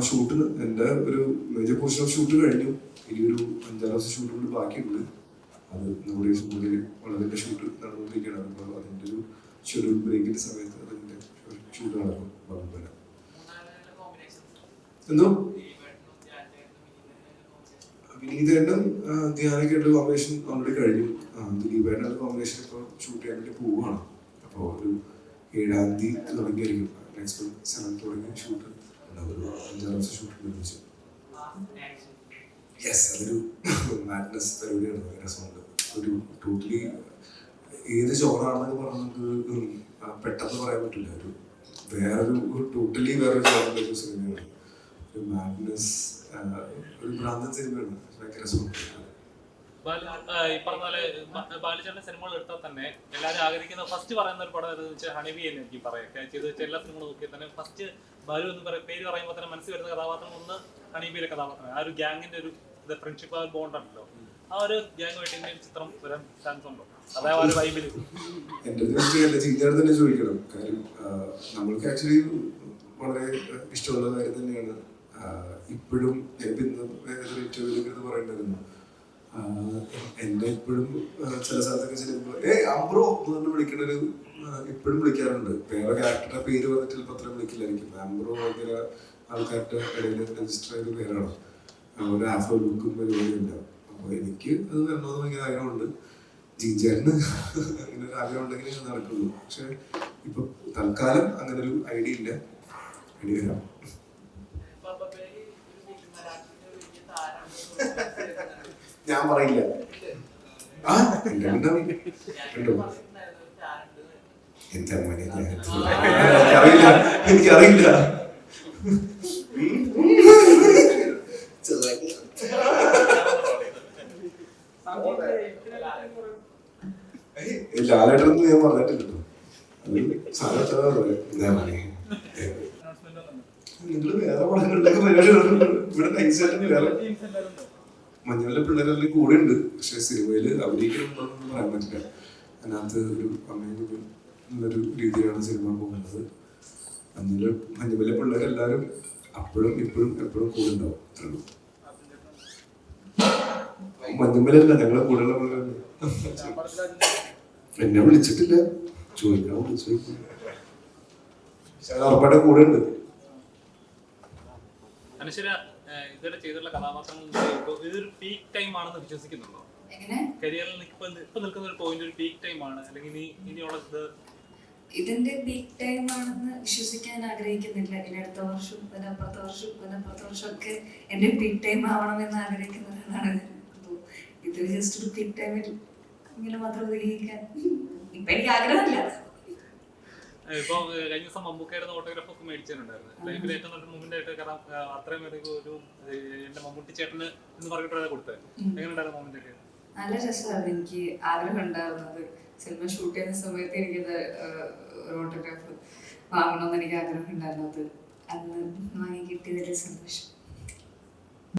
ഷൂട്ടിന് എൻ്റെ ഒരു മേജർ പോർഷൻ ഓഫ് ഷൂട്ട് കഴിഞ്ഞു. ഇനി ഒരു 5-6 ദിവസം ഷൂട്ട് കൊണ്ട് ബാക്കിയുണ്ട്. അത് നമ്മുടെ സ്കൂളിൽ വളരെ ഷൂട്ട് നടന്നുകൊണ്ടിരിക്കുകയാണ്. അപ്പോൾ അതിൻ്റെ ഒരു ഷെഡ്യൂൾ ബ്രേക്കിൻ്റെ സമയത്ത് അതിൻ്റെ ഷൂട്ട് നടക്കും. എന്തോ വിനീതേട്ടൻ ധ്യാനൊക്കെയായിട്ട് കോമ്പിനേഷൻ ഓൾറെഡി കഴിഞ്ഞു. ദിലീപേട്ടൻ്റെ കോമ്പിനേഷൻ ഇപ്പോൾ ഷൂട്ട് ചെയ്യാൻ വേണ്ടി പോവുകയാണ്. അപ്പോൾ ഒരു 7-ാം തീയതി തുടങ്ങിയായിരിക്കും. നെക്സ്റ്റ് 7th തുടങ്ങിയ ഷൂട്ട് ഒരു 5-6 ദിവസം ഷൂട്ട് നിർമ്മിച്ചു. യെസ്, അതൊരു മാഡ്നസ് പരിപാടിയാണ്. രസമുണ്ട്. ഒരു ടോട്ടലി ഏത് ജോണാണെന്നൊക്കെ പറഞ്ഞത് പെട്ടെന്ന് പറയാൻ പറ്റില്ല. ഒരു ടോട്ടലി വേറൊരു ജോണിൻ്റെ ഒരു സിനിമയാണ്. ഒരു മാഡ്നസ്, ഒരു ഭ്രാന്തൻ സിനിമയാണ്. ഭയങ്കര രസമുണ്ട്. ഈ പറഞ്ഞ പോലെ ബാലുചേട്ടന്റെ സിനിമകൾ എടുത്താൽ തന്നെ എല്ലാവരും ആഗ്രഹിക്കുന്ന ഫസ്റ്റ് പറയുന്ന ഒരു പടം എന്ന് വെച്ചാൽ ഹണിബി എന്ന് എനിക്ക് പറയാം. ചെയ്ത് വെച്ചാൽ എല്ലാ സിനിമകളും നോക്കിയാൽ തന്നെ ഫസ്റ്റ് ബാലു എന്ന് പേര് പറയുമ്പോൾ തന്നെ മനസ്സിൽ വരുന്ന കഥാപാത്രം ഒന്ന് ഹണിബിയിലെ കഥാപാത്രം. ആ ഒരു ഗ്യാങ്ങിന്റെ ഒരു ഫ്രണ്ട്ഷിപ്പ്, ആ ഒരു ബോണ്ട് ഉണ്ടല്ലോ. ആ ഒരു ഗ്യാങ്ങുമായിട്ട് ഇന്ത്യൻ ചിത്രം വരാൻ ചാൻസ് ഉണ്ടോ? അതായത് ആ ഒരു വൈബില് തന്നെ ചോദിക്കണം. കാര്യം നമ്മൾക്ക് ആക്ച്വലി വളരെ ഇഷ്ടമുള്ള കാര്യം തന്നെയാണ്. ഇപ്പോഴും ഇന്റർവ്യൂവിൽ പറയേണ്ടിരുന്നു. എന്നെ ഇപ്പോഴും ചില സ്ഥലത്തൊക്കെ ചെല്ലുമ്പോൾ അമ്പ്രോ എന്ന് വിളിക്കണൊരു ഇപ്പോഴും വിളിക്കാറുണ്ട്. വേറെ ക്യാരക്ടറുടെ പേര് പറഞ്ഞിട്ട് ചിലപ്പോൾ അത്ര വിളിക്കില്ലായിരിക്കും. ആംബ്രോ ഭയങ്കര ആൾക്കാരുടെ ഇടയിൽ രജിസ്റ്റർ ചെയ്ത പേരാണ്. ഒരു ആഫ്രോ ലുക്കും പരിപാടിയില്ല. അപ്പോൾ എനിക്ക് അത് വരണമെന്ന് ഭയങ്കര ആഗ്രഹമുണ്ട്. ജിഞ്ചേട്ടന് അങ്ങനെ ഒരു ആഗ്രഹം ഉണ്ടെങ്കിൽ ഞാൻ നടക്കുള്ളൂ. പക്ഷെ ഇപ്പൊ തൽക്കാലം അങ്ങനെ ഒരു ഐഡിയ ഇല്ല. ഐഡിയ വരാം. ഞാൻ പറയില്ല. കണ്ടോ എന്താ മോനെ, എനിക്കറിയില്ല. ലാലേട്ടൊന്നും ഞാൻ പറഞ്ഞിട്ടില്ലല്ലോ. നിങ്ങള് വേറെ പടങ്ങളിലൊക്കെ പരിപാടി ഇവിടെ നൈസായിട്ട് വേറെ മഞ്ഞളിലെ പിള്ളേരെല്ലാം കൂടെ ഉണ്ട്. പക്ഷെ സിനിമയിൽ അഭിനയിക്കണമെന്നൊന്നും പറയാൻ പറ്റില്ല. അതിനകത്ത് ഒരു അമ്മയും എന്നൊരു രീതിയിലാണ് സിനിമ പോകുന്നത്. മഞ്ഞളിലെ പിള്ളേരെല്ലാവരും അപ്പോഴും ഇപ്പോഴും എപ്പോഴും കൂടെ ഉണ്ടാവും. അത്രയുള്ളൂ. മഞ്ഞമ്മലല്ല, ഞങ്ങളെ കൂടെയുള്ള പിള്ളേർ. എന്നെ വിളിച്ചിട്ടില്ല, ചോദിക്കാൻ വിളിച്ചു. ഉറപ്പായിട്ട് കൂടെ ഉണ്ട്. ഇതുവരെ ചെയ്തിട്ടുള്ള കഥാപാത്രങ്ങൾ ഇതൊരു പീക്ക് ടൈം ആണെന്ന് വിശ്വസിക്കുന്നുണ്ടോ? കരിയറിൽ ഇപ്പൊ നിൽക്കുന്ന ഒരു പോയിന്റ് ഒരു പീക്ക് ടൈം ആണ്, അല്ലെങ്കിൽ ഇനിയുള്ളത് ഇതിന്റെ പീക്ക് ടൈം ആണെന്ന് വിശ്വസിക്കാൻ ആഗ്രഹിക്കുന്നില്ല. ഇനി അടുത്ത വർഷം അപ്പുറത്തെ വർഷം ഒക്കെ എന്റെ പീക്ക് ടൈം ആവണമെന്ന് ആഗ്രഹിക്കുന്നതാണ്. ഇത് ജസ്റ്റ് ഒരു പീക്ക് ടൈമിൽ ഇങ്ങനെ മാത്രം ഉപയോഗിക്കാൻ ഇപ്പൊ എനിക്ക് ആഗ്രഹമില്ല. ഇപ്പൊ കഴിഞ്ഞ ദിവസം മമ്മൂക്കയുടെ ഓട്ടോഗ്രാഫ് ഒക്കെ മേടിച്ചിട്ടുണ്ടായിരുന്നു. ലൈഫിൽ ഏറ്റവും നല്ല മൂവ്മെന്റ് ആയിട്ട്. കാരണം അത്രയും ഒരു എന്റെ മമ്മൂട്ടി ചേട്ടന് എന്ന് പറഞ്ഞിട്ടാണ് കൊടുത്തത്. എങ്ങനെയുണ്ടായിരുന്നു മൂവ്മെന്റ് ഒക്കെ? നല്ല രസമായിരുന്നു. എനിക്ക് ആഗ്രഹം ഉണ്ടായിരുന്നത് സിനിമ ഷൂട്ട് ചെയ്യുന്ന സമയത്ത് എനിക്കത് ഓട്ടോഗ്രാഫ് വാങ്ങണമെന്ന് എനിക്ക് ആഗ്രഹം ഉണ്ടായിരുന്നത്. അന്ന് വാങ്ങി കിട്ടിയതിൽ സന്തോഷം.